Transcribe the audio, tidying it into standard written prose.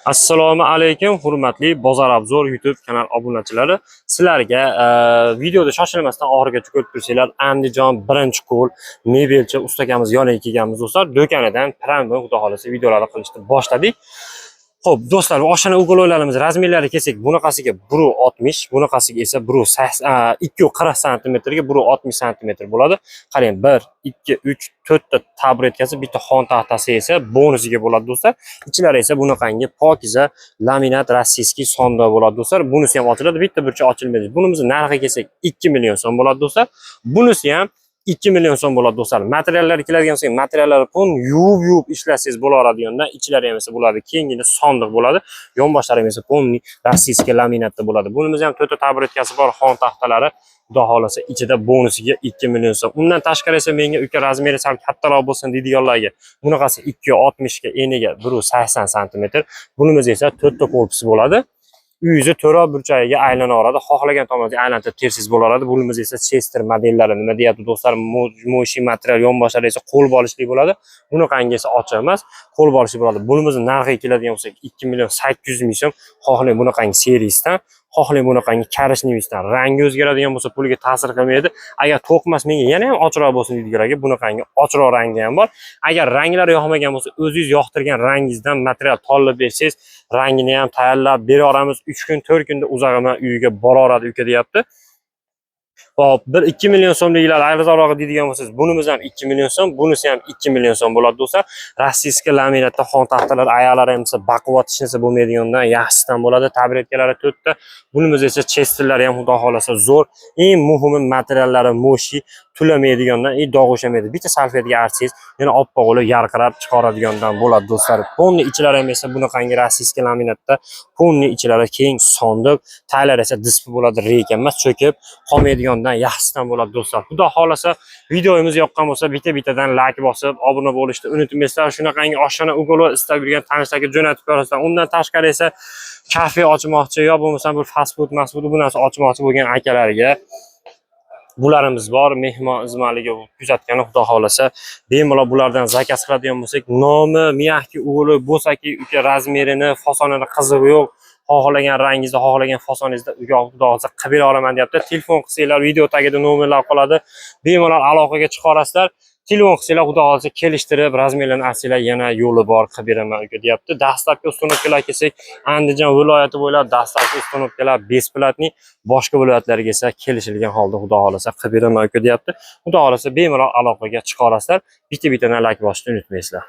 Assalomu alaykum, hurmatli Bozor Obzor YouTube kanal obunachilari. Sizlarga videoda shoshilmasdan oxirigacha ko'rib tursanglar, Andijon birinchi qo'l mebelchi ustakamiz yoniga kelganmiz do'stlar. Do'konidan prime xudo xolasa videolarni qilishni boshladik. Xo'p, do'stlar, oshana o'g'illarimiz razmerlari kelsak, bunaqasiga 1.60, bunaqasiga esa 2.40 sm ga 1.60 sm bo'ladi. Qarang, 1, 2, 3, 4 ta tabletkasi, bitta xon taxtasi esa bonusiga bo'ladi do'stlar. Ichlari esa bunaqangi pokiza laminat rossiyskiy sonda bo'ladi do'stlar. Bunisi ham ochiladi, bitta burchi ochilmaydi. Bunimizni narxiga kelsak 2 million so'm bo'ladi do'stlar. Bunisi ham 2 million so'm bo'ladi do'stlar. Materiallar keladigan bo'lsa, materiallar pun yuvib ishlasangiz bo'ladiganda, ichlari ham esa bo'ladi, kengina sondiq bo'ladi. Yonboshlari esa pun rossiyskiy laminatda bo'ladi. Bunimiz ham 4 ta tabletkasi bor, xon taxtalari. Xudo xolasa ichida bonusiga 2 million so'm. Undan tashqari esa menga uka razmeri sal kattaroq bo'lsin deydiganlarga, bunaqasi 2.60 ga, eniga 1.80 sm. Bunimiz esa 4 ta korpusi bo'ladi. Uyingizni to'ra burchagiga aylanaveradi. Xohlagan tomonga aylantirib tersangiz bo'laradi. Bunimiz esa Chester modellari, nima deyapti do'stlar, moshi material, yonboshlari esa qo'l bolishli bo'ladi. Bunaqangi esa ochiq emas, qo'l bolishli bo'ladi. Bunimizni narxiga keladigan bo'lsak 2 million 800 ming so'm. Xohlang bunaqangi seriyasidan, xohlang bunaqangi karishnivisdan, rangi o'zgaradigan bo'lsa pulga ta'sir qilmaydi. Agar to'qmas menga yana ham ochroq bo'lsin deydiganlarga, bunaqangi ochroq rangi ham bor. Agar ranglari yoqmagan bo'lsa, o'zingiz yoqtirgan rangingizdan material tanlab bersangiz, rangini ham tayyorlab beraveramiz. 3 kun, 4 kunda uzag'ima uyiga boraveradi uka deyapti. Hop, 1-2 million so'mliklar arzonroq deydigan bo'lsangiz, bunimiz ham 2 million so'm, bunisi ham 2 million so'm bo'ladi do'stlar. Rossiyskiy laminatda xon taxtalar, oyoqlari ham esa baquvvat ishlasa bo'lmaydigandan yaxshisidan bo'ladi. Tabletkalari 4 ta. Bunimiz esa Chesterlari ham xudo xolasa zo'r. Eng muhimi materiallari moshi, tulamaydigandan, dog' o'shamaydi. Bitta salfetga artsangiz, yana oppoq bo'lib yarqirab chiqaradigandan bo'ladi do'stlar. Ponni ichlari ham esa bunaqangi rossiyskiy laminatda, ponni ichlari keng, sondiq, taylar esa displey bo'ladi, reyk emas, cho'kib qolmaydigandan yaxshisidan bo'ladi do'stlar. Xudo xolasa videomiz yoqqan bo'lsa, bitta-bittadan like bosib, obuna bo'lishni unutmaysizlar. Shunaqangi oshxona ugovlar istab yurgan tanishlarga jo'natib qo'yasizlar. Undan tashqari esa kafe ochmoqchi yo bo'lmasa bir fast food, bu narsa ochmoqchi bo'lgan akalarga bularimiz bor. Mehmon izmanligi kuzatgani xudo xolasa bemalol bulardan zakaz qiladigan bo'lsak, nomi miyahki o'g'li bo'lsaki, uka razmerini, fasonini qizig'i yo'q, xohlagan rangingizda, xohlagan fasoningizda uka xudo xolasa qilib beraman deyapti. Telefon qilsanglar, video tagida nomerlar qoladi. Bemalol aloqaga chiqarasizlar. Telefon qilsanglar, xudo xolasa kelishtirib, razmerlarni alsanglar, yana yo'li bor, qilib beraman uka deyapti. Dastlabki ustunovkalar kelsak, Andijon viloyati bo'ylab dastlabki ustunovkalar besplatniy, boshqa viloyatlarga esa kelishilgan holda xudo xolasa qilib beraman uka deyapti. Xudo xolasa bemalol aloqaga chiqarasizlar. Bitta-bittadan like bosishni unutmaysizlar.